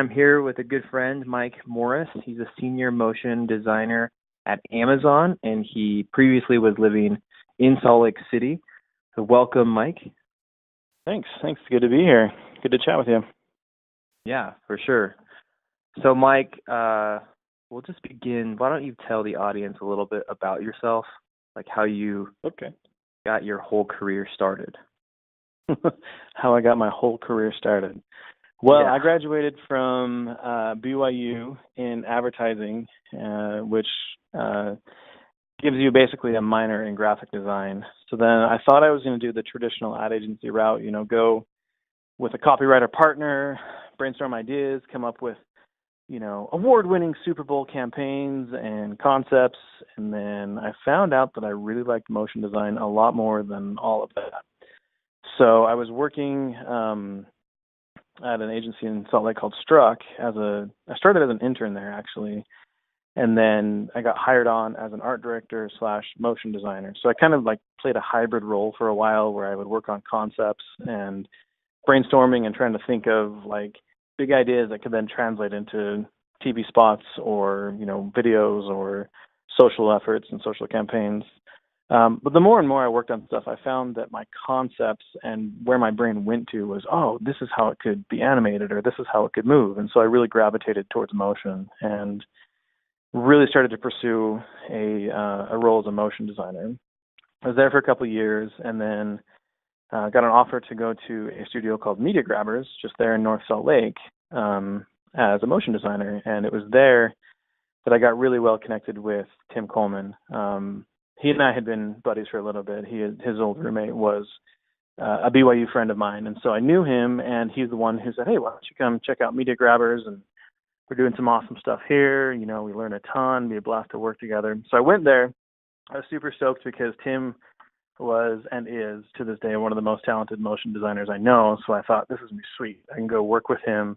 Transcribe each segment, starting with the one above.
I'm here with a good friend, Mike Morris. He's a senior motion designer at Amazon, and he previously was living in Salt Lake City. So, welcome, Mike. Thanks. Thanks. Good to be here. Good to chat with you. Yeah, for sure. So, Mike, we'll just begin. Why don't you tell the audience a little bit about yourself, like how you Okay. got your whole career started? How I got my whole career started. Well, Yeah. I graduated from BYU in advertising, which uh, gives you basically a minor in graphic design. So then I thought I was going to do the traditional ad agency route, go with a copywriter partner, brainstorm ideas, come up with award-winning Super Bowl campaigns and concepts. And then I found out that I really liked motion design a lot more than all of that. So I was working at an agency in Salt Lake called Struck I started as an intern there actually, and then I got hired on as an art director slash motion designer. So I kind of like played a hybrid role for a while where I would work on concepts and brainstorming and trying to think of like big ideas that could then translate into TV spots or videos or social efforts and social campaigns. But the more and more I worked on stuff, I found that my concepts and where my brain went to was, oh, this is how it could be animated or this is how it could move. And so I really gravitated towards motion and really started to pursue a role as a motion designer. I was there for a couple of years and then got an offer to go to a studio called Media Grabbers, just there in North Salt Lake, as a motion designer. And it was there that I got really well connected with Tim Coleman. He and I had been buddies for a little bit. His old roommate was a BYU friend of mine, and so I knew him. And he's the one who said, "Hey, why don't you come check out Media Grabbers? And we're doing some awesome stuff here. We learn a ton. Be a blast to work together." So I went there. I was super stoked because Tim was and is to this day one of the most talented motion designers I know. So I thought, this is gonna be sweet. I can go work with him.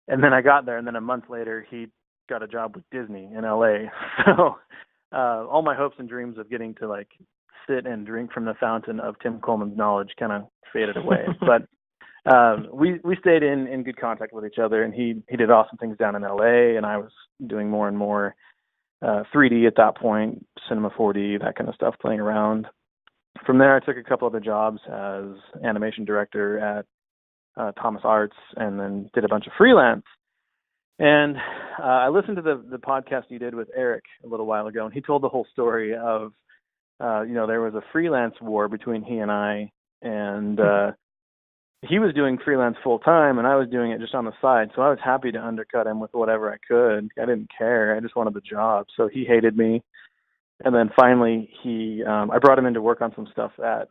And then I got there, and then a month later, he got a job with Disney in LA. So all my hopes and dreams of getting to like sit and drink from the fountain of Tim Coleman's knowledge kind of faded away. But we stayed in good contact with each other, and he did awesome things down in LA, and I was doing more and more 3D at that point, Cinema 4D, that kind of stuff, playing around. From there, I took a couple other jobs as animation director at Thomas Arts, and then did a bunch of freelance. And I listened to the podcast you did with Eric a little while ago, and he told the whole story of, there was a freelance war between he and I, and he was doing freelance full time, and I was doing it just on the side. So I was happy to undercut him with whatever I could. I didn't care. I just wanted the job. So he hated me. And then finally, I brought him in to work on some stuff at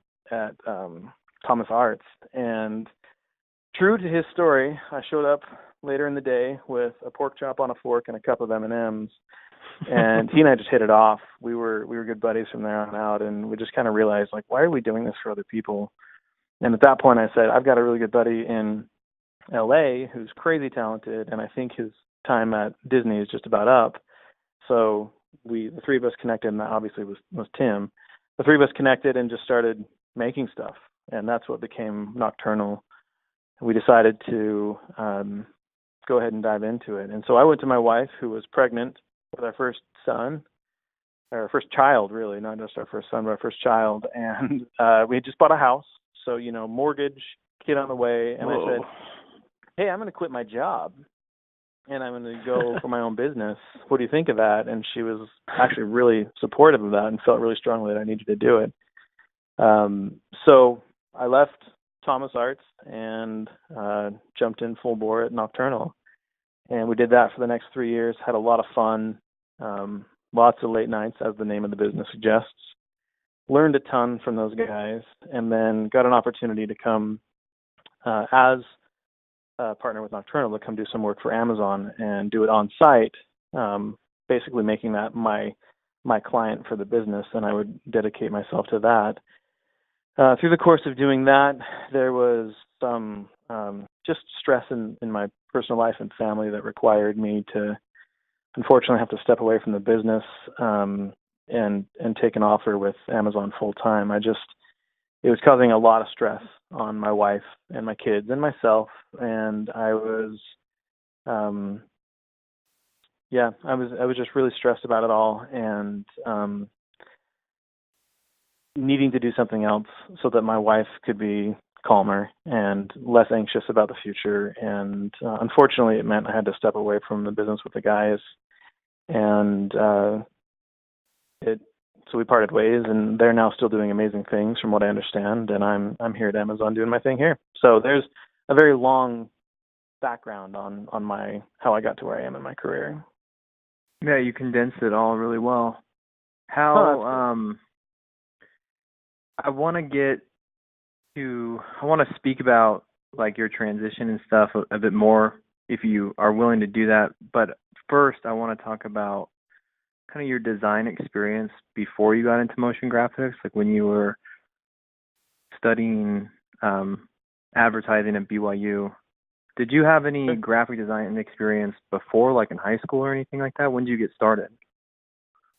Thomas Arts. And true to his story, I showed up later in the day with a pork chop on a fork and a cup of M&Ms. And he and I just hit it off. We were good buddies from there on out, and we just kind of realized, like, why are we doing this for other people? And at that point, I said, I've got a really good buddy in LA who's crazy talented, and I think his time at Disney is just about up. So the three of us connected, and that obviously was Tim. The three of us connected and just started making stuff, and that's what became Nocturnal. We decided to go ahead and dive into it. And so I went to my wife, who was pregnant with our first son, or our first child, really, not just our first son, but our first child. And we had just bought a house. So, mortgage, kid on the way. And Whoa. I said, hey, I'm going to quit my job and I'm going to go for my own business. What do you think of that? And she was actually really supportive of that and felt really strongly that I needed to do it. So I left Thomas Arts and jumped in full bore at Nocturnal. And we did that for the next 3 years, had a lot of fun, lots of late nights, as the name of the business suggests. Learned a ton from those guys, and then got an opportunity to come as a partner with Nocturnal to come do some work for Amazon and do it on site, basically making that my client for the business, and I would dedicate myself to that. Through the course of doing that, there was some just stress in my personal life and family that required me to, unfortunately, have to step away from the business and take an offer with Amazon full time. It was causing a lot of stress on my wife and my kids and myself, and I was yeah, I was just really stressed about it all, and needing to do something else so that my wife could be calmer and less anxious about the future. And unfortunately, it meant I had to step away from the business with the guys, and it. So we parted ways, and they're now still doing amazing things, from what I understand. And I'm here at Amazon doing my thing here. So there's a very long background on my how I got to where I am in my career. Yeah, you condensed it all really well. Oh, I want to I want to speak about like your transition and stuff a bit more if you are willing to do that. But first, I want to talk about kind of your design experience before you got into motion graphics, like when you were studying advertising at BYU. Did you have any graphic design experience before, like in high school or anything like that? When did you get started?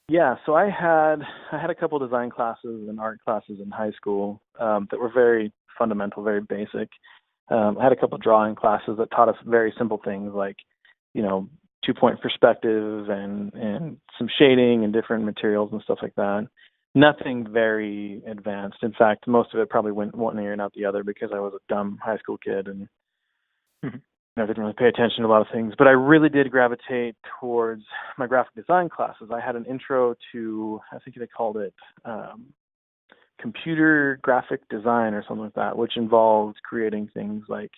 yeah, so I had a couple design classes and art classes in high school that were very fundamental, very basic. I had a couple drawing classes that taught us very simple things like, you know, 2-point perspective and some shading and different materials and stuff like that. Nothing very advanced. In fact, most of it probably went one ear and out the other because I was a dumb high school kid and I didn't really pay attention to a lot of things. But I really did gravitate towards my graphic design classes. I had an intro to, I think they called it computer graphic design or something like that, which involved creating things like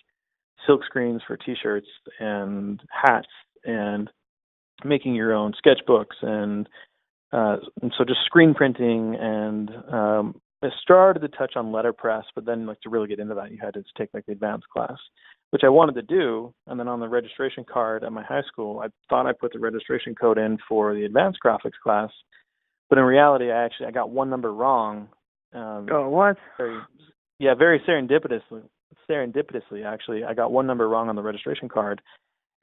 silk screens for T-shirts and hats and making your own sketchbooks and so just screen printing and I started to touch on letterpress, but then like to really get into that, you had to take like the advanced class, which I wanted to do. And then on the registration card at my high school, I thought I put the registration code in for the advanced graphics class, but in reality, I got one number wrong. Oh, what? Very serendipitously. Serendipitously, actually, I got one number wrong on the registration card,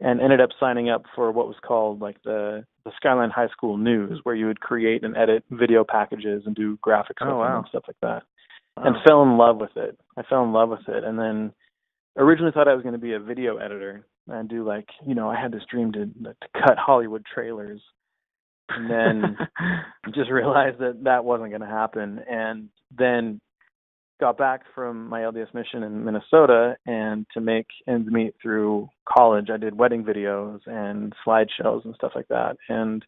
and ended up signing up for what was called like the Skyline High School News, where you would create and edit video packages and do graphics with them and stuff like that. Wow. And fell in love with it. I fell in love with it, and then originally thought I was going to be a video editor and do like, you know, I had this dream to cut Hollywood trailers, and then just realized that wasn't going to happen, and then got back from my LDS mission in Minnesota, and to make ends meet through college, I did wedding videos and slideshows and stuff like that. And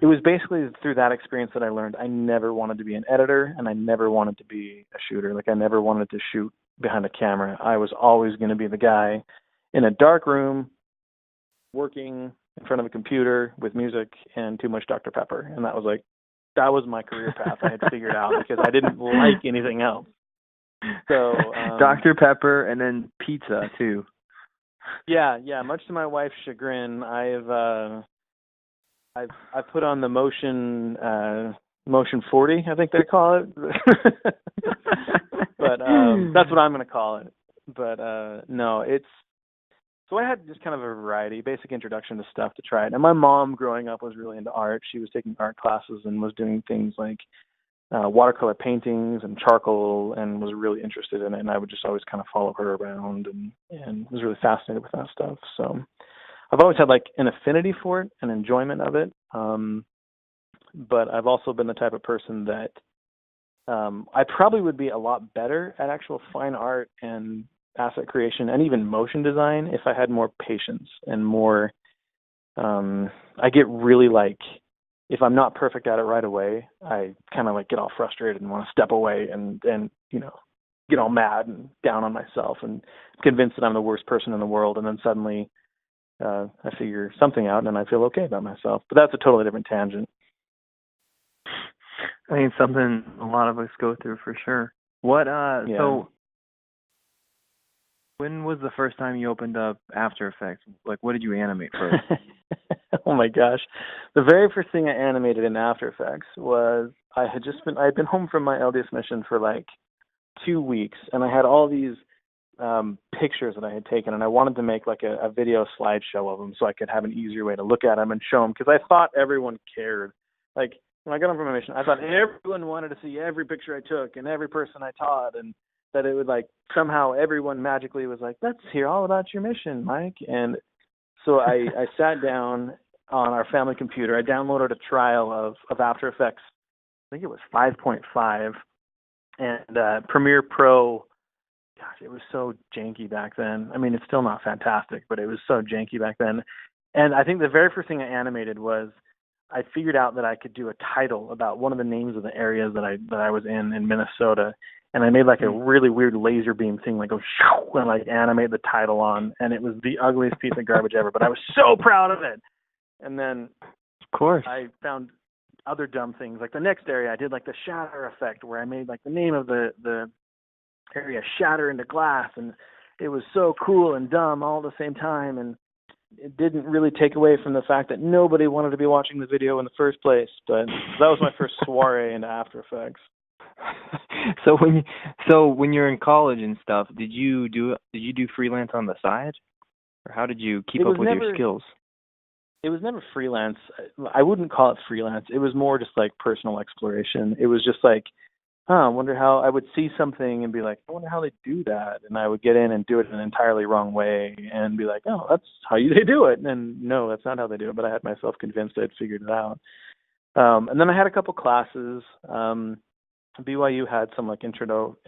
it was basically through that experience that I learned I never wanted to be an editor, and I never wanted to be a shooter. Like I never wanted to shoot behind a camera. I was always going to be the guy in a dark room working in front of a computer with music and too much Dr. Pepper. And that was my career path I had figured out because I didn't like anything else. So Dr. Pepper and then pizza too. Yeah. Much to my wife's chagrin, I've put on the Motion 40, I think they call it. But that's what I'm going to call it. But no, so I had just kind of a variety, basic introduction to stuff to try it. And my mom growing up was really into art. She was taking art classes and was doing things like watercolor paintings and charcoal, and was really interested in it. And I would just always kind of follow her around and was really fascinated with that stuff. So I've always had like an affinity for it, an enjoyment of it. But I've also been the type of person that I probably would be a lot better at actual fine art and asset creation and even motion design if I had more patience and more. I get really like, if I'm not perfect at it right away, I kind of like get all frustrated and want to step away and you know, get all mad and down on myself and convinced that I'm the worst person in the world. And then suddenly I figure something out and I feel okay about myself. But that's a totally different tangent. I think it's something a lot of us go through for sure. So when was the first time you opened up After Effects? Like, what did you animate first? Oh my gosh. The very first thing I animated in After Effects was I'd been home from my LDS mission for like 2 weeks, and I had all these pictures that I had taken, and I wanted to make like a video slideshow of them so I could have an easier way to look at them and show them, because I thought everyone cared. Like, when I got home from my mission, I thought everyone wanted to see every picture I took and every person I taught, and that it would like somehow everyone magically was like, let's hear all about your mission, Mike. And So I sat down on our family computer. I downloaded a trial of After Effects. I think it was 5.5, and Premiere Pro. Gosh, it was so janky back then. I mean, it's still not fantastic, but it was so janky back then. And I think the very first thing I animated was I figured out that I could do a title about one of the names of the areas that I was in Minnesota, and I made like a really weird laser beam thing, like go shoo, and like animate the title on, and it was the ugliest piece of garbage ever. But I was so proud of it. And then, Of course. I found other dumb things. Like the next area, I did like the shatter effect, where I made like the name of the area shatter into glass, and it was so cool and dumb all at the same time, and it didn't really take away from the fact that nobody wanted to be watching the video in the first place. But that was my first soiree into After Effects. So when you're in college and stuff, did you do freelance on the side, or how did you keep up with your skills? It was never freelance. I wouldn't call it freelance. It was more just like personal exploration. It was just like, I wonder how. I would see something and be like, I wonder how they do that, and I would get in and do it in an entirely wrong way and be like, oh, that's how they do it. And no, that's not how they do it. But I had myself convinced I'd figured it out. And then I had a couple classes. BYU had some like introduction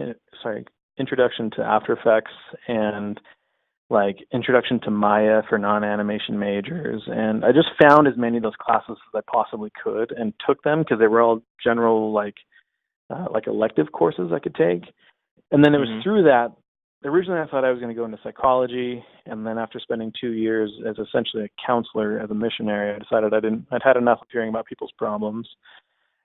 to After Effects and like introduction to Maya for non-animation majors, and I just found as many of those classes as I possibly could and took them because they were all general like elective courses I could take. And then it was through that. Originally I thought I was going to go into psychology, and then after spending 2 years as essentially a counselor, as a missionary, I decided I'd had enough of hearing about people's problems.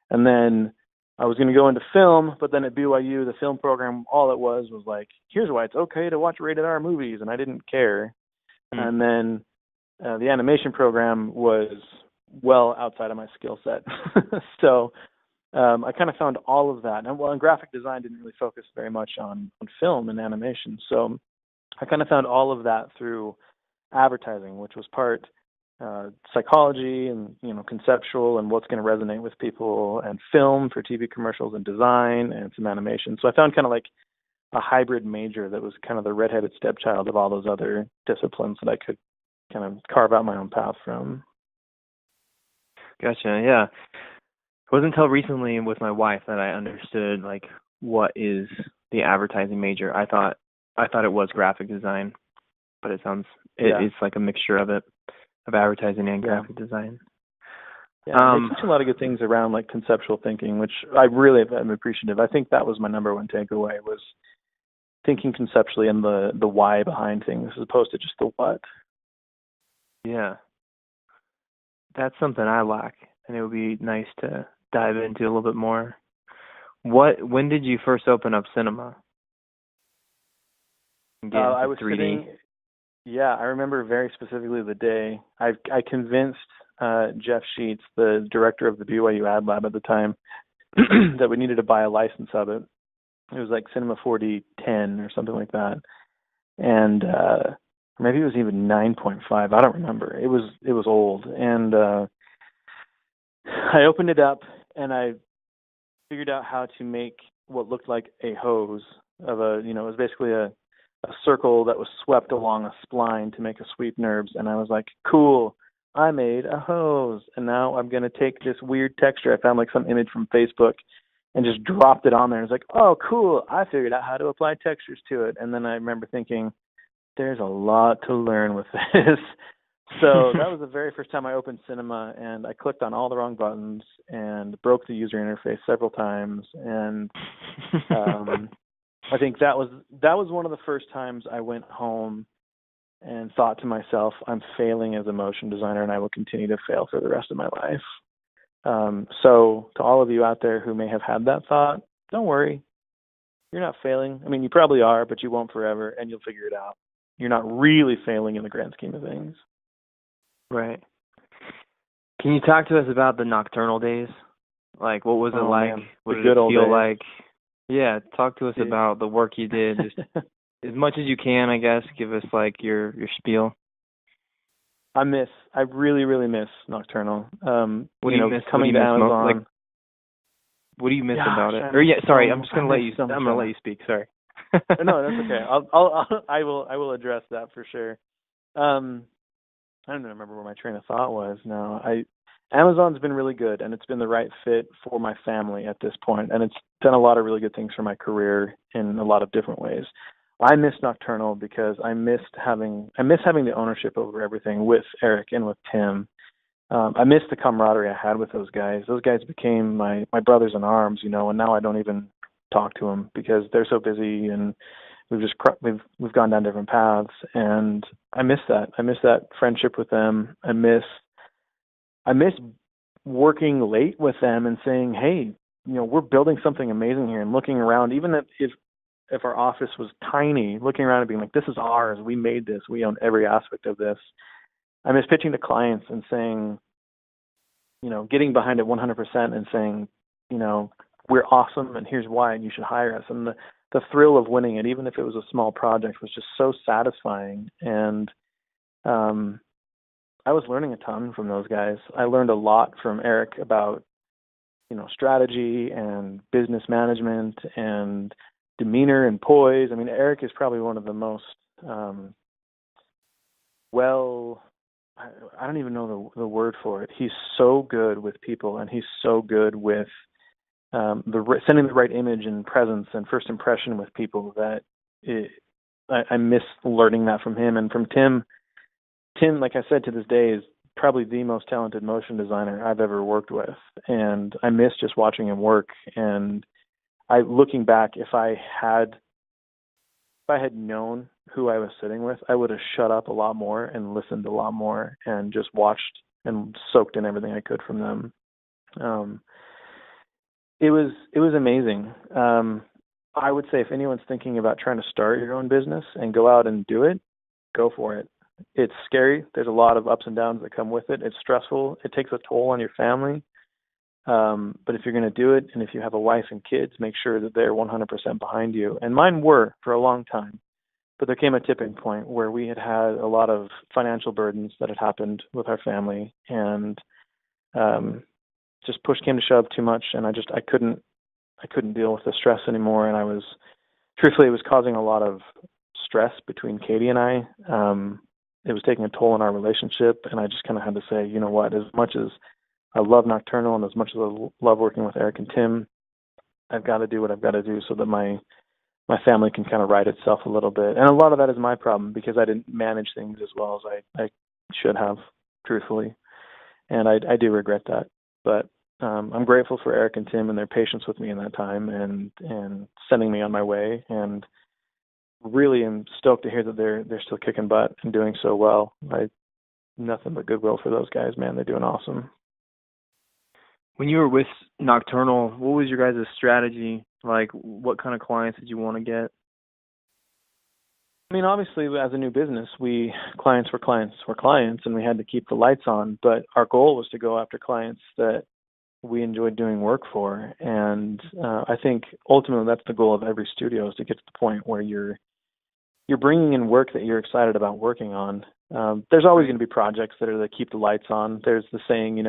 And then I was going to go into film, but then at BYU, the film program, all it was like, here's why it's okay to watch rated R movies, and I didn't care. And then the animation program was well outside of my skill set. So I kind of found all of that. And graphic design didn't really focus very much on film and animation. So I kind of found all of that through advertising, which was part psychology and conceptual and what's going to resonate with people, and film for TV commercials and design, and some animation. So I found kind of like a hybrid major that was kind of the redheaded stepchild of all those other disciplines that I could kind of carve out my own path from. Gotcha. Yeah. It wasn't until recently with my wife that I understood like what is the advertising major. I thought it was graphic design, but it sounds it's like a mixture of it. Of advertising and graphic design. Yeah, they teach a lot of good things around like conceptual thinking, which I really am appreciative. I think that was my number one takeaway, was thinking conceptually and the why behind things as opposed to just the what. Yeah. That's something I lack, and it would be nice to dive into a little bit more. When did you first open up cinema? I was 3D? sitting. Yeah, I remember very specifically the day. I convinced Jeff Sheets, the director of the BYU Ad Lab at the time, that we needed to buy a license of it. It was like Cinema 4D 10 or something like that, and maybe it was even 9.5. I don't remember. It was old, and I opened it up and I figured out how to make what looked like a hose of it was basically a circle that was swept along a spline to make a sweep NURBS, and I was like, cool, I made a hose, and now I'm going to take this weird texture. I found like some image from Facebook and just dropped it on there, and it's like, oh, cool, I figured out how to apply textures to it. And then I remember thinking, there's a lot to learn with this. So that was the very first time I opened cinema, and I clicked on all the wrong buttons and broke the user interface several times, and I think that was one of the first times I went home and thought to myself, I'm failing as a motion designer, and I will continue to fail for the rest of my life. So to all of you out there who may have had that thought, don't worry. You're not failing. I mean, you probably are, but you won't forever, and you'll figure it out. You're not really failing in the grand scheme of things. Right. Can you talk to us about the Nocturnal days? Like, what was it like? Man. What The did good it old feel days. like? Yeah, talk to us about the work you did. Just as much as you can, I guess. Give us like your spiel. I really, really miss Nocturnal. What do you miss? Coming to Amazon. What do you miss about it? I'm just gonna let you. I'm gonna let you speak. Sorry. No, that's okay. I will address that for sure. I don't even remember where my train of thought was now. Amazon's been really good, and it's been the right fit for my family at this point, and it's done a lot of really good things for my career in a lot of different ways. I miss Nocturnal because I miss having the ownership over everything with Eric and with Tim. I miss the camaraderie I had with those guys. Those guys became my brothers in arms, and now I don't even talk to them because they're so busy, and we've gone down different paths, and I miss that. I miss that friendship with them. I miss working late with them and saying, "Hey, we're building something amazing here," and looking around, even if our office was tiny, looking around and being like, "This is ours. We made this. We own every aspect of this." I miss pitching to clients and saying, getting behind it 100% and saying, we're awesome and here's why and you should hire us. And the thrill of winning it, even if it was a small project, was just so satisfying. And I was learning a ton from those guys. I learned a lot from Eric about, strategy and business management and demeanor and poise. I mean, Eric is probably one of the most I don't even know the word for it. He's so good with people, and he's so good with sending the right image and presence and first impression with people that I miss learning that from him. And from Tim, like I said, to this day is probably the most talented motion designer I've ever worked with, and I miss just watching him work. And looking back, if I had known who I was sitting with, I would have shut up a lot more and listened a lot more and just watched and soaked in everything I could from them. It was amazing. I would say if anyone's thinking about trying to start your own business and go out and do it, go for it. It's scary. There's a lot of ups and downs that come with it. It's stressful. It takes a toll on your family. But if you're going to do it, and if you have a wife and kids, make sure that they're 100% behind you. And mine were for a long time. But there came a tipping point where we had a lot of financial burdens that had happened with our family, and just push came to shove too much, and I couldn't deal with the stress anymore. And truthfully, it was causing a lot of stress between Katie and I. It was taking a toll on our relationship, and I just kind of had to say, you know what, as much as I love Nocturnal and as much as I love working with Eric and Tim, I've got to do what I've got to do so that my family can kind of right itself a little bit. And a lot of that is my problem because I didn't manage things as well as I should have, truthfully. And I do regret that. But I'm grateful for Eric and Tim and their patience with me in that time and sending me on my way. And really am stoked to hear that they're still kicking butt and doing so well. Nothing but goodwill for those guys, man. They're doing awesome. When you were with Nocturnal, what was your guys' strategy? Like, what kind of clients did you want to get? I mean, obviously, as a new business, clients were clients, and we had to keep the lights on. But our goal was to go after clients that we enjoyed doing work for. And I think ultimately that's the goal of every studio, is to get to the point where you're bringing in work that you're excited about working on. There's always going to be projects that keep the lights on. There's the saying,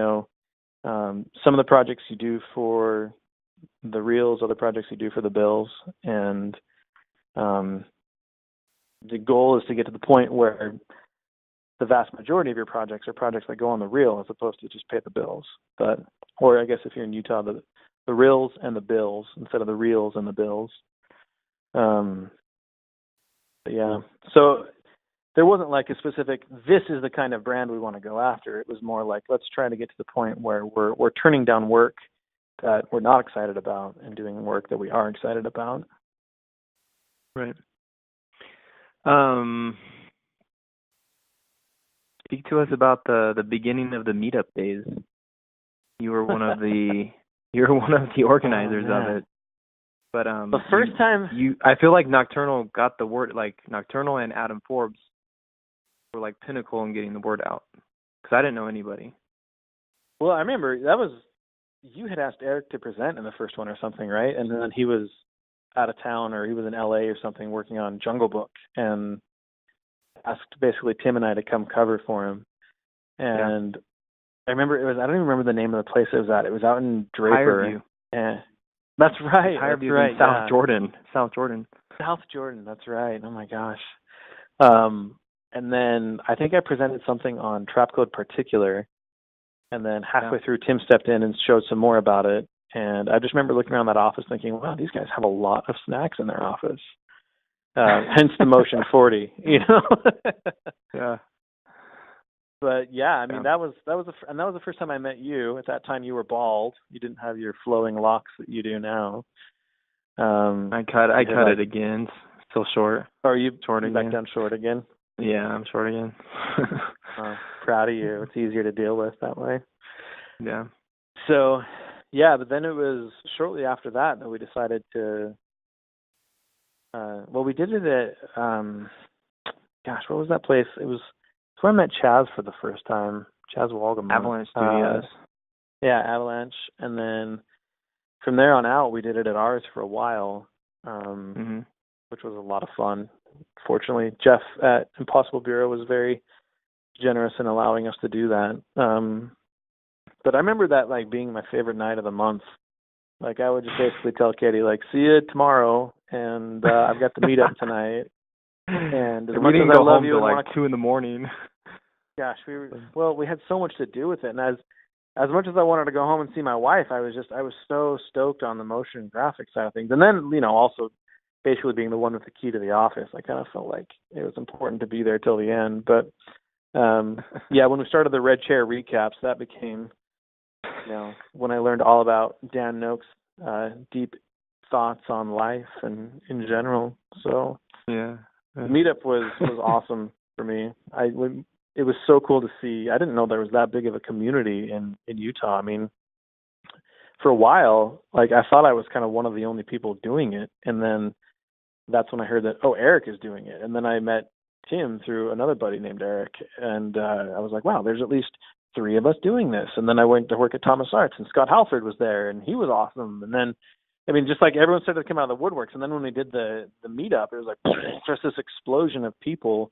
some of the projects you do for the reels, other projects you do for the bills. And the goal is to get to the point where the vast majority of your projects are projects that go on the reel as opposed to just pay the bills. Or I guess if you're in Utah, the reels and the bills instead of the reels and the bills. But yeah, so there wasn't like a specific, this is the kind of brand we want to go after. It was more like, let's try to get to the point where we're turning down work that we're not excited about and doing work that we are excited about. Right. Speak to us about the beginning of the meetup days. You were one of the organizers of it. But the first time I feel like Nocturnal got the word, like Nocturnal and Adam Forbes were like pinnacle in getting the word out, because I didn't know anybody. Well, I remember you had asked Eric to present in the first one or something, right? And then he was out of town, or he was in LA or something working on Jungle Book, and asked basically Tim and I to come cover for him. And yeah. I remember I don't even remember the name of the place it was at. It was out in Draper. Hireview. That's right. Hireview, right. South Jordan. South Jordan. That's right. Oh my gosh. And then I think I presented something on Trapcode Particular, and then halfway through, Tim stepped in and showed some more about it. And I just remember looking around that office thinking, wow, these guys have a lot of snacks in their office. Hence the Motion 40, you know? Yeah. But yeah, I mean, that was the first time I met you. At that time, you were bald. You didn't have your flowing locks that you do now. I cut it again. Still short. Are you short again? Back down short again? Yeah, I'm short again. Proud of you. It's easier to deal with that way. Yeah. So, yeah, but then it was shortly after that we decided to. We did it at. What was that place? It's where I met Chaz for the first time. Chaz Walgamont. Avalanche Studios. Yeah, Avalanche, and then from there on out, we did it at ours for a while, which was a lot of fun. Fortunately, Jeff at Impossible Bureau was very generous in allowing us to do that. But I remember that like being my favorite night of the month. Like I would just basically tell Katie, like, see you tomorrow, and I've got the meetup tonight. And as much as I love you, till like 2 a.m. Gosh, we had so much to do with it, and as much as I wanted to go home and see my wife, I was so stoked on the motion graphics side of things. And then, you know, also basically being the one with the key to the office, I kind of felt like it was important to be there till the end. But yeah, when we started the Red Chair recaps, that became, you know, when I learned all about Dan Noak's deep thoughts on life and in general. So yeah, the meetup was awesome for me. It was so cool to see. I didn't know there was that big of a community in Utah. I mean, for a while, like I thought I was kind of one of the only people doing it, and then that's when I heard that Eric is doing it, and then I met Tim through another buddy named Eric, and I was like, wow, there's at least 3 of us doing this. And then I went to work at Thomas Arts, and Scott Halford was there, and he was awesome. And then, I mean, just like everyone started to come out of the woodworks, and then when we did the meetup, it was like just this explosion of people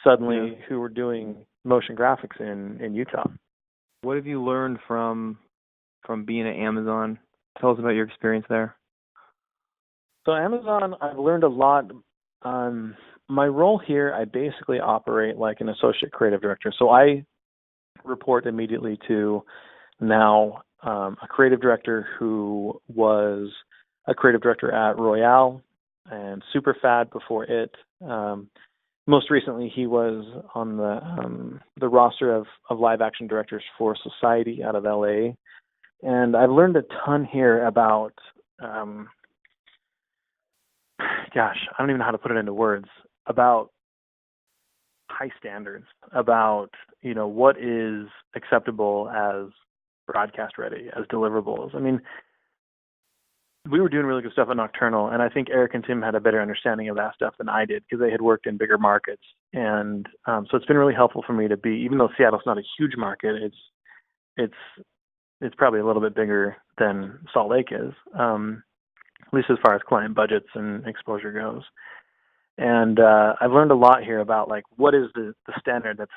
suddenly who were doing motion graphics in Utah. What have you learned from being at Amazon? Tell us about your experience there. So Amazon, I've learned a lot. My role here, I basically operate like an associate creative director. So I report immediately to now a creative director who was a creative director at Royale and Superfad before it. Most recently, he was on the roster of live action directors for Society out of LA. And I've learned a ton here about, I don't even know how to put it into words, about high standards, about, you know, what is acceptable as broadcast ready, as deliverables. I mean, we were doing really good stuff at Nocturnal, and I think Eric and Tim had a better understanding of that stuff than I did because they had worked in bigger markets. And so it's been really helpful for me to be, even though Seattle's not a huge market, it's probably a little bit bigger than Salt Lake is, at least as far as client budgets and exposure goes. And I've learned a lot here about like what is the standard that's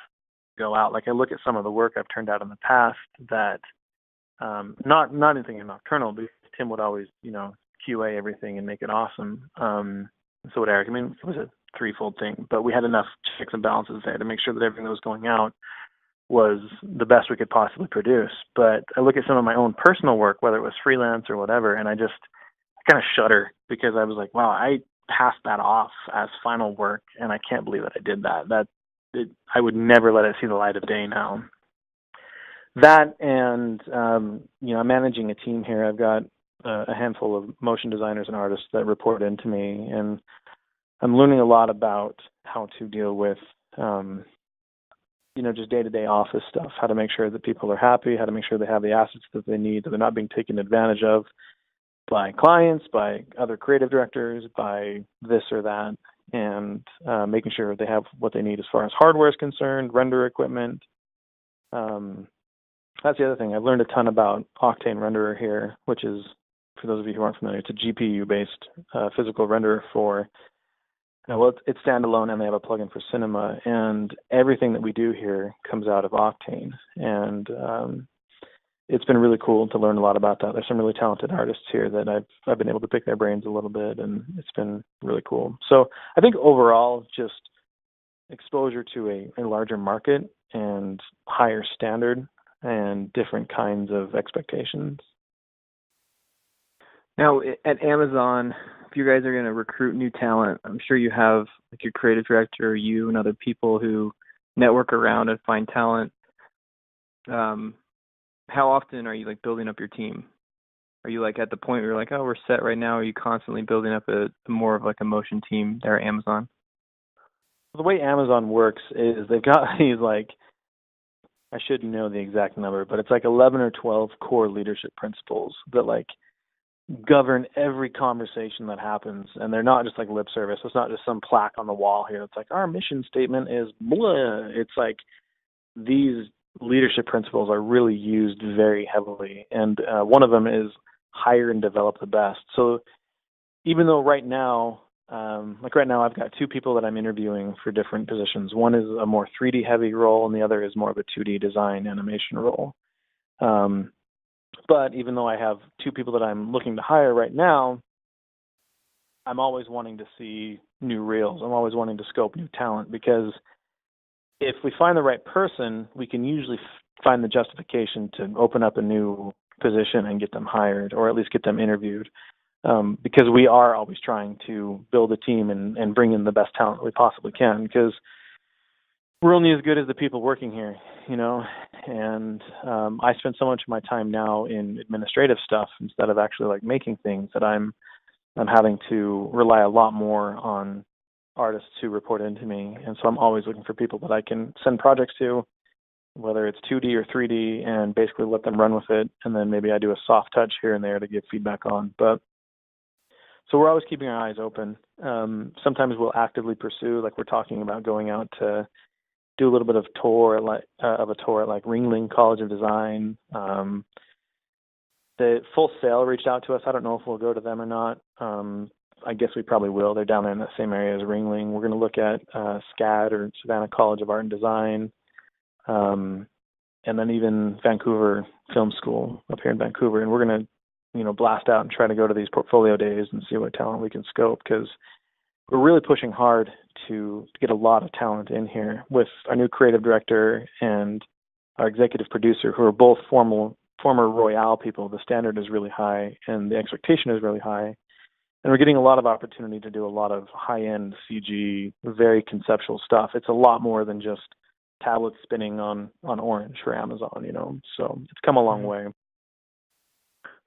go out. Like I look at some of the work I've turned out in the past that not anything in Nocturnal, because Tim would always, you know, QA everything and make it awesome. So would Eric. I mean, it was a threefold thing, but we had enough checks and balances there to make sure that everything that was going out was the best we could possibly produce. But I look at some of my own personal work, whether it was freelance or whatever, and I kind of shudder because I was like, wow, I passed that off as final work, and I can't believe that I did that. I would never let it see the light of day now. That and, you know, I'm managing a team here. I've got a handful of motion designers and artists that report into me, and I'm learning a lot about how to deal with, you know, just day-to-day office stuff, how to make sure that people are happy, how to make sure they have the assets that they need, that they're not being taken advantage of by clients, by other creative directors, by this or that, and making sure they have what they need as far as hardware is concerned, render equipment. That's the other thing. I've learned a ton about Octane Renderer here, which is, for those of you who aren't familiar, it's a GPU-based physical renderer for, it's standalone, and they have a plugin for Cinema, and everything that we do here comes out of Octane. And it's been really cool to learn a lot about that. There's some really talented artists here that I've been able to pick their brains a little bit, and it's been really cool. So I think overall, just exposure to a larger market and higher standard and different kinds of expectations. Now, at Amazon, if you guys are going to recruit new talent, I'm sure you have like your creative director, you and other people who network around and find talent. How often are you like building up your team? Are you like at the point where you're like, oh, we're set right now? Or are you constantly building up a more of like a motion team there at Amazon? The way Amazon works is they've got these like, I should know the exact number, but it's like 11 or 12 core leadership principles that like govern every conversation that happens. And they're not just like lip service. It's not just some plaque on the wall here. It's like our mission statement is blah. It's like these leadership principles are really used very heavily. And one of them is hire and develop the best. So even though right now I've got two people that I'm interviewing for different positions. One is a more 3D heavy role and the other is more of a 2D design animation role. But even though I have two people that I'm looking to hire right now, I'm always wanting to see new reels. I'm always wanting to scope new talent, because if we find the right person, we can usually find the justification to open up a new position and get them hired, or at least get them interviewed, because we are always trying to build a team and bring in the best talent we possibly can, because we're only as good as the people working here, you know. And I spend so much of my time now in administrative stuff instead of actually like making things, that I'm having to rely a lot more on artists who report into me. And so I'm always looking for people that I can send projects to, whether it's 2D or 3D, and basically let them run with it. And then maybe I do a soft touch here and there to give feedback on. But so we're always keeping our eyes open. Sometimes we'll actively pursue, like we're talking about going out to do a little bit of a tour at like Ringling College of Design. The Full Sail reached out to us. I don't know if we'll go to them or not. I guess we probably will. They're down there in the same area as Ringling. We're going to look at SCAD, or Savannah College of Art and Design, and then even Vancouver Film School up here in Vancouver. And we're going to, blast out and try to go to these portfolio days and see what talent we can scope, because we're really pushing hard to get a lot of talent in here with our new creative director and our executive producer, who are both former Royale people. The standard is really high and the expectation is really high. And we're getting a lot of opportunity to do a lot of high-end CG, very conceptual stuff. It's a lot more than just tablets spinning on Orange for Amazon, So it's come a long way.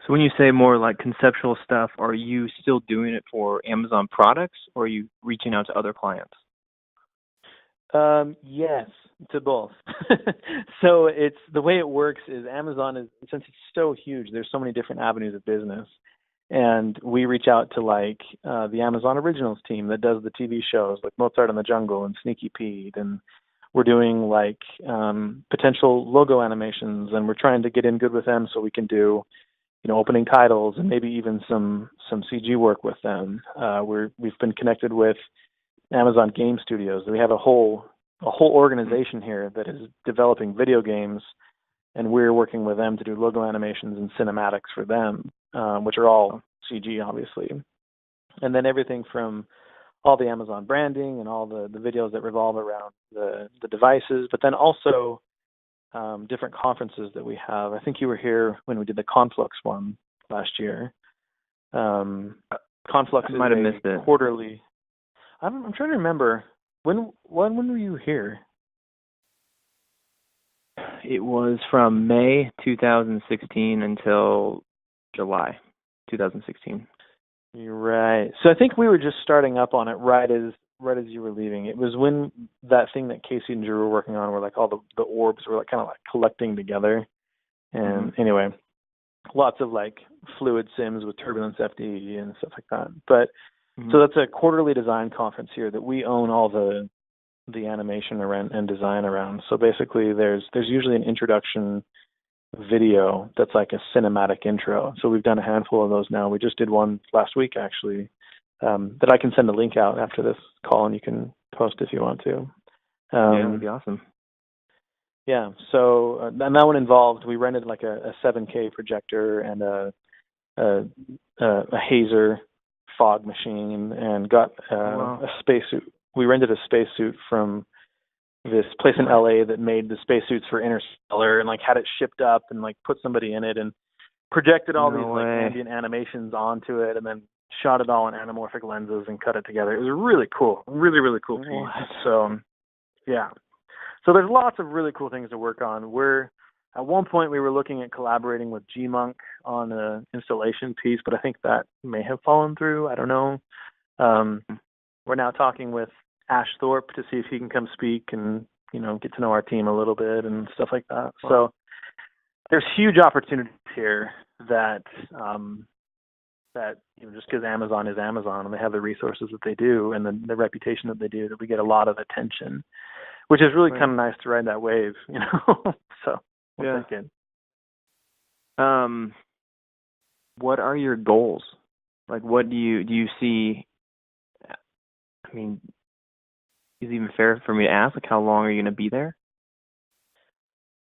So when you say more like conceptual stuff, are you still doing it for Amazon products, or are you reaching out to other clients? Yes, to both. So it's the way it works is Amazon is, since it's so huge, there's so many different avenues of business. And we reach out to like the Amazon Originals team that does the TV shows like Mozart in the Jungle and Sneaky Pete, and we're doing like potential logo animations, and we're trying to get in good with them so we can do opening titles and maybe even some CG work with them. We've been connected with Amazon Game Studios. We have a whole organization here that is developing video games, and we're working with them to do logo animations and cinematics for them, which are all CG, obviously. And then everything from all the Amazon branding and all the videos that revolve around the devices, but then also different conferences that we have. I think you were here when we did the Conflux one last year. Conflux might have missed it. Quarterly. I'm trying to remember when were you here? It was from May 2016 until July 2016. You're right. So I think we were just starting up on it right as you were leaving. It was when that thing that Casey and Drew were working on, where like all the orbs were like kind of like collecting together. And anyway, lots of like fluid sims with Turbulence FDE and stuff like that. But so that's a quarterly design conference here that we own all the animation around and design around. So basically there's usually an introduction video that's like a cinematic intro. So we've done a handful of those now. We just did one last week actually, that I can send a link out after this call and you can post if you want to. Yeah, that'd be awesome. Yeah. So and that one involved, we rented like a 7K projector and a Hazer fog machine and got a spacesuit. We rented a spacesuit from this place in LA that made the spacesuits for Interstellar and like had it shipped up and like put somebody in it and projected all No these way. like ambient animations onto it and then shot it all in anamorphic lenses and cut it together. It was really cool. Really, really cool piece. What? So yeah. So there's lots of really cool things to work on. At one point we were looking at collaborating with G-Monk on an installation piece, but I think that may have fallen through. I don't know. We're now talking with Ash Thorpe to see if he can come speak and, you know, get to know our team a little bit and stuff like that. Wow. So there's huge opportunities here that you know, just because Amazon is Amazon and they have the resources that they do and the reputation that they do, that we get a lot of attention, which is really kind of nice to ride that wave, you know. So we'll take it. What are your goals? Like, what do you see? I mean, is it even fair for me to ask? Like, how long are you going to be there?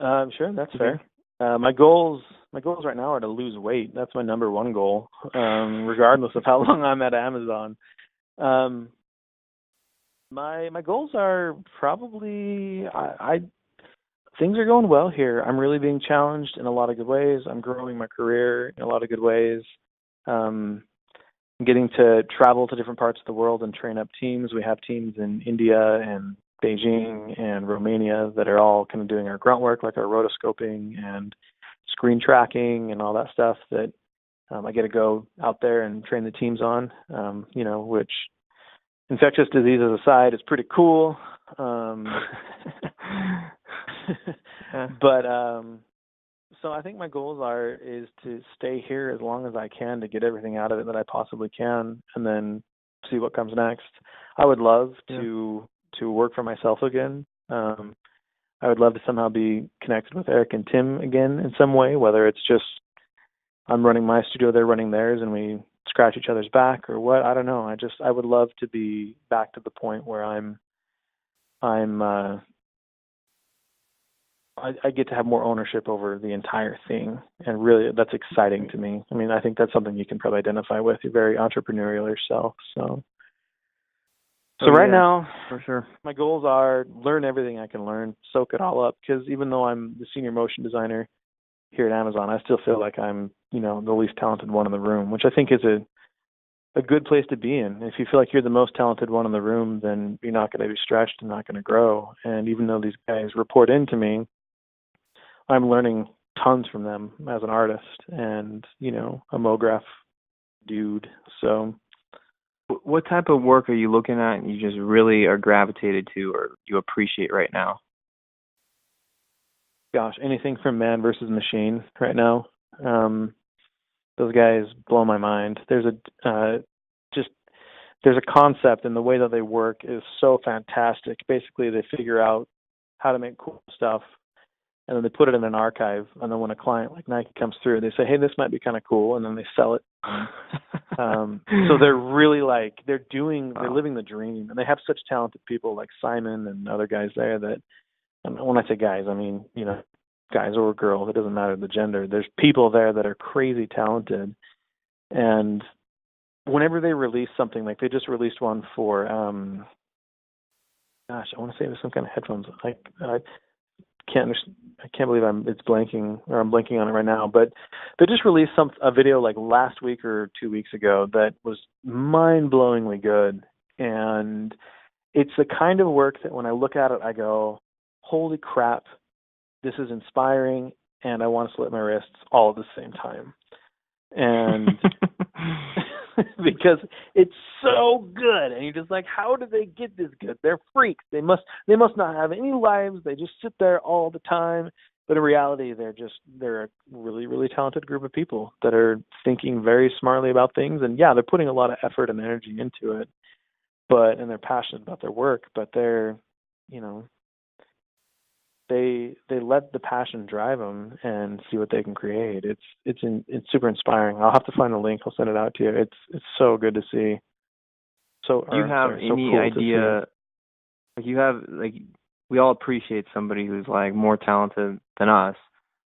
Sure, that's fair. My goals right now are to lose weight. That's my number one goal, regardless of how long I'm at Amazon. My goals are probably things are going well here. I'm really being challenged in a lot of good ways. I'm growing my career in a lot of good ways. I'm getting to travel to different parts of the world and train up teams. We have teams in India and Beijing and Romania that are all kind of doing our grunt work, like our rotoscoping and screen tracking and all that stuff that I get to go out there and train the teams on, you know, which, infectious diseases aside, is pretty cool. But so I think my goals is to stay here as long as I can to get everything out of it that I possibly can, and then see what comes next. I would love to work for myself again. I would love to somehow be connected with Eric and Tim again in some way, whether it's just I'm running my studio, they're running theirs, and we scratch each other's back or what. I don't know. I would love to be back to the point where I get to have more ownership over the entire thing, and really that's exciting to me. I mean, I think that's something you can probably identify with. You're very entrepreneurial yourself, so right now, for sure, my goals are learn everything I can learn, soak it all up, because even though I'm the senior motion designer here at Amazon, I still feel like I'm, you know, the least talented one in the room, which I think is a good place to be in. If you feel like you're the most talented one in the room, then you're not going to be stretched and not going to grow. And even though these guys report into me, I'm learning tons from them as an artist and, you know, a MoGraph dude. So what type of work are you looking at and you just really are gravitated to or you appreciate right now? Gosh, anything from Man versus Machine right now. Those guys blow my mind. There's a concept, and the way that they work is so fantastic. Basically, they figure out how to make cool stuff, and then they put it in an archive. And then when a client like Nike comes through, they say, "Hey, this might be kind of cool," and then they sell it. So they're really like they're living the dream, and they have such talented people like Simon and other guys there that. And when I say guys, I mean, you know, guys or girls, it doesn't matter the gender. There's people there that are crazy talented. And whenever they release something, like they just released one for, I want to say it was some kind of headphones. I can't believe it's blanking, or I'm blanking on it right now. But they just released a video like last week or 2 weeks ago that was mind-blowingly good. And it's the kind of work that when I look at it, I go, holy crap, this is inspiring, and I want to slit my wrists all at the same time. And because it's so good, and you're just like, how do they get this good? They're freaks. They must not have any lives. They just sit there all the time. But in reality, they're a really, really talented group of people that are thinking very smartly about things. And yeah, they're putting a lot of effort and energy into it, and they're passionate about their work, but they're, you know, they let the passion drive them and see what they can create. It's super inspiring. I'll have to find the link. I'll send it out to you. It's so good to see. So do you have any cool idea? Like we all appreciate somebody who's like more talented than us.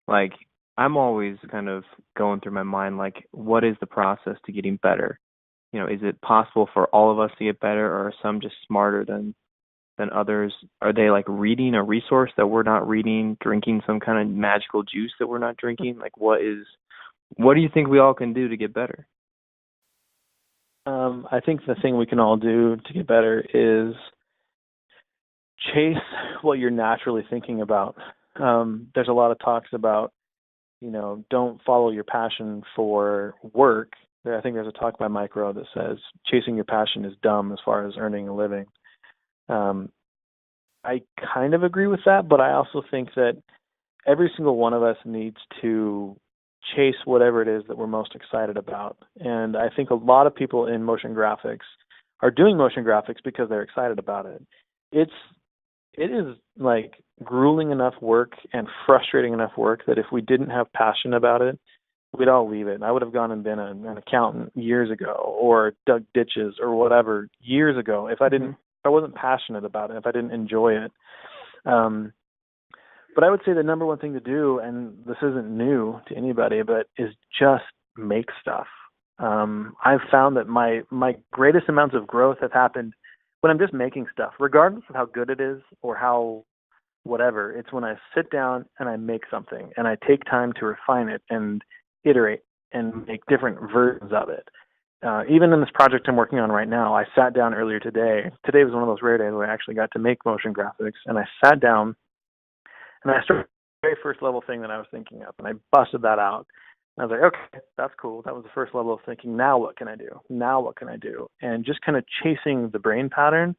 Like I'm always kind of going through my mind like, what is the process to getting better? You know, is it possible for all of us to get better, or are some just smarter than than others? Are they like reading a resource that we're not reading, drinking some kind of magical juice that we're not drinking? Like what do you think we all can do to get better? I think the thing we can all do to get better is chase what you're naturally thinking about. There's a lot of talks about, don't follow your passion for work. I think there's a talk by Mike Rowe that says chasing your passion is dumb as far as earning a living. I kind of agree with that, but I also think that every single one of us needs to chase whatever it is that we're most excited about. And I think a lot of people in motion graphics are doing motion graphics because they're excited about it. It is like grueling enough work and frustrating enough work that if we didn't have passion about it, we'd all leave it. I would have gone and been an accountant years ago, or dug ditches or whatever years ago if I wasn't passionate about it, if I didn't enjoy it. But I would say the number one thing to do, and this isn't new to anybody, but is just make stuff. I've found that my greatest amounts of growth have happened when I'm just making stuff, regardless of how good it is or how whatever. It's when I sit down and I make something and I take time to refine it and iterate and make different versions of it. Even in this project I'm working on right now, I sat down earlier today. Today was one of those rare days where I actually got to make motion graphics, and I sat down and I started the very first level thing that I was thinking of, and I busted that out. And I was like, okay, that's cool. That was the first level of thinking. Now what can I do? Now what can I do? And just kind of chasing the brain pattern.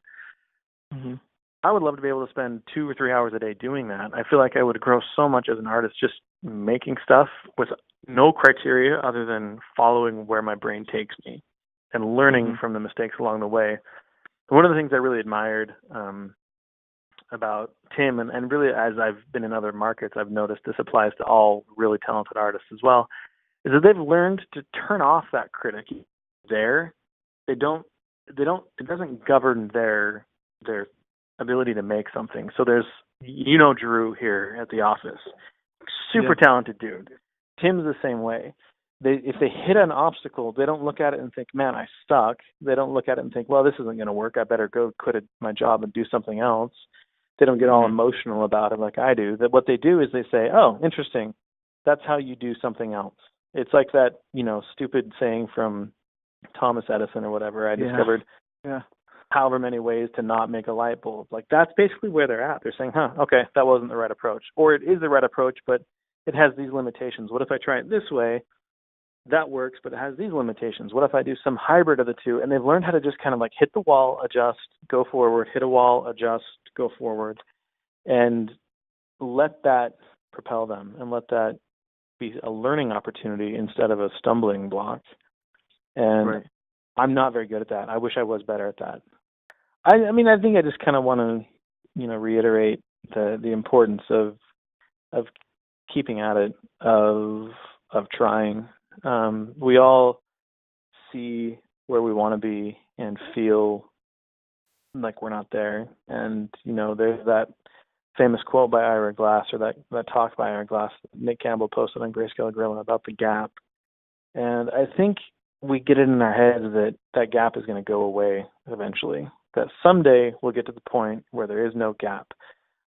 Mm-hmm. I would love to be able to spend 2 or 3 hours a day doing that. I feel like I would grow so much as an artist just making stuff with no criteria other than following where my brain takes me and learning from the mistakes along the way. One of the things I really admired about Tim, and really as I've been in other markets, I've noticed this applies to all really talented artists as well, is that they've learned to turn off that critic. It doesn't govern their ability to make something. So there's, Drew here at the office, super talented dude. Tim's the same way. If they hit an obstacle, they don't look at it and think, man, I suck. They don't look at it and think, well, this isn't going to work. I better go quit my job and do something else. They don't get all emotional about it like I do. That what they do is they say, oh, interesting. That's how you do something else. It's like that, stupid saying from Thomas Edison or whatever. I discovered however many ways to not make a light bulb. Like that's basically where they're at. They're saying, okay, that wasn't the right approach. Or it is the right approach, but it has these limitations. What if I try it this way? That works, but it has these limitations. What if I do some hybrid of the two? And they've learned how to just kind of like hit the wall, adjust, go forward, hit a wall, adjust, go forward, and let that propel them and let that be a learning opportunity instead of a stumbling block. And I'm not very good at that. I wish I was better at that. I think I just kind of want to, reiterate the importance of keeping at it, of trying. We all see where we want to be and feel like we're not there. And, there's that famous quote by Ira Glass, or that talk by Ira Glass that Nick Campbell posted on Grayscale Gorilla about the gap. And I think we get it in our heads that gap is going to go away eventually, that someday we'll get to the point where there is no gap.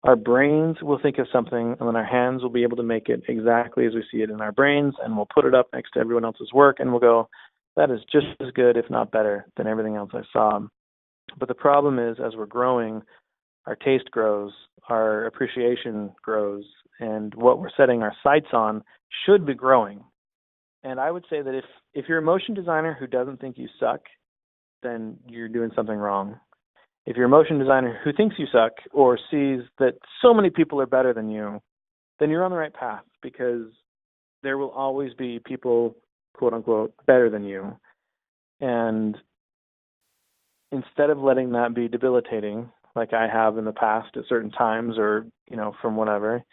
Our brains will think of something, and then our hands will be able to make it exactly as we see it in our brains, and we'll put it up next to everyone else's work, and we'll go, that is just as good, if not better, than everything else I saw. But the problem is, as we're growing, our taste grows, our appreciation grows, and what we're setting our sights on should be growing. And I would say that if you're a motion designer who doesn't think you suck, then you're doing something wrong. If you're a motion designer who thinks you suck or sees that so many people are better than you, then you're on the right path, because there will always be people, quote unquote, better than you. And instead of letting that be debilitating, like I have in the past at certain times, or, from whatever,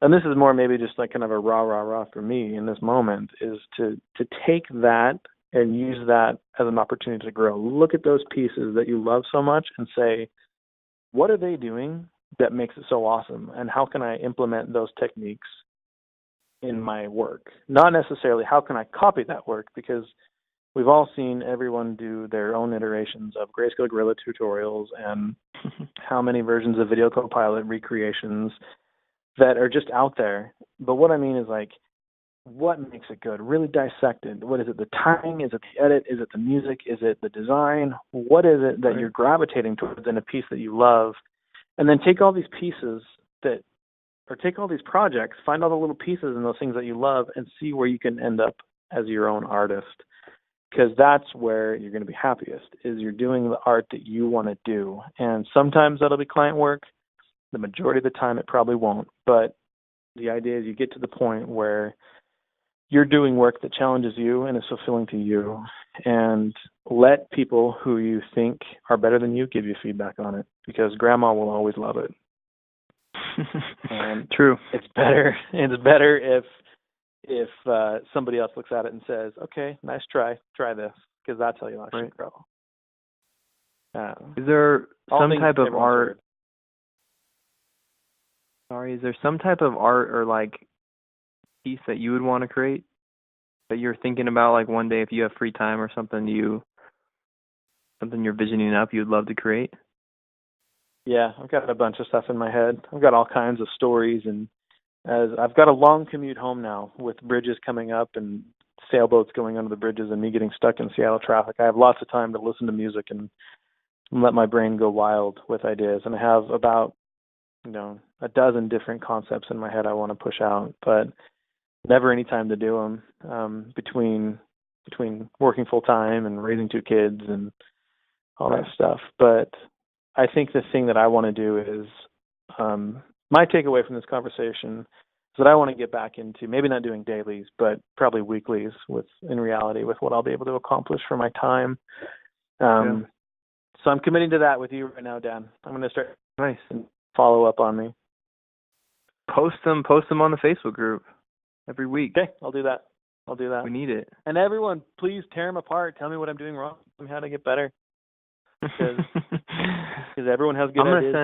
and this is more maybe just like kind of a rah for me in this moment, is to take that and use that as an opportunity to grow. Look at those pieces that you love so much and say, what are they doing that makes it so awesome? And how can I implement those techniques in my work? Not necessarily how can I copy that work, because we've all seen everyone do their own iterations of Grayscale Gorilla tutorials and how many versions of Video Copilot recreations that are just out there. But what I mean is, like, what makes it good? Really dissected. What is it? The timing? Is it the edit? Is it the music? Is it the design? What is it that you're gravitating towards in a piece that you love? And then take all these pieces take all these projects, find all the little pieces and those things that you love, and see where you can end up as your own artist. Because that's where you're going to be happiest, is you're doing the art that you want to do. And sometimes that'll be client work. The majority of the time it probably won't. But the idea is you get to the point where you're doing work that challenges you and is fulfilling to you, and let people who you think are better than you give you feedback on it, because grandma will always love it. And True. It's better if somebody else looks at it and says, "Okay, nice try this," because that's how you'll actually grow. Is there some type of art? Heard. Sorry, is there some type of art or like piece that you would want to create that you're thinking about, like one day if you have free time or something you're visioning up you'd love to create? Yeah, I've got a bunch of stuff in my head. I've got all kinds of stories, and as I've got a long commute home now with bridges coming up and sailboats going under the bridges and me getting stuck in Seattle traffic. I have lots of time to listen to music and let my brain go wild with ideas. And I have about, a dozen different concepts in my head I want to push out, but never any time to do them between working full time and raising 2 kids and all that stuff. But I think the thing that I want to do is, my takeaway from this conversation is that I want to get back into maybe not doing dailies, but probably weeklies in reality with what I'll be able to accomplish for my time. So I'm committing to that with you right now, Dan. I'm going to start and follow up on me. Post them on the Facebook group every week. Okay, I'll do that. We need it. And everyone, please tear them apart. Tell me what I'm doing wrong. Tell me how to get better. Because everyone has good ideas.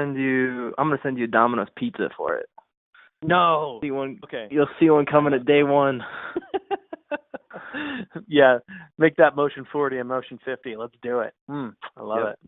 I'm gonna send you Domino's pizza for it. No. See one. Okay. You'll see one coming at day 1. Yeah. Make that motion 40 and motion 50. Let's do it. I love it.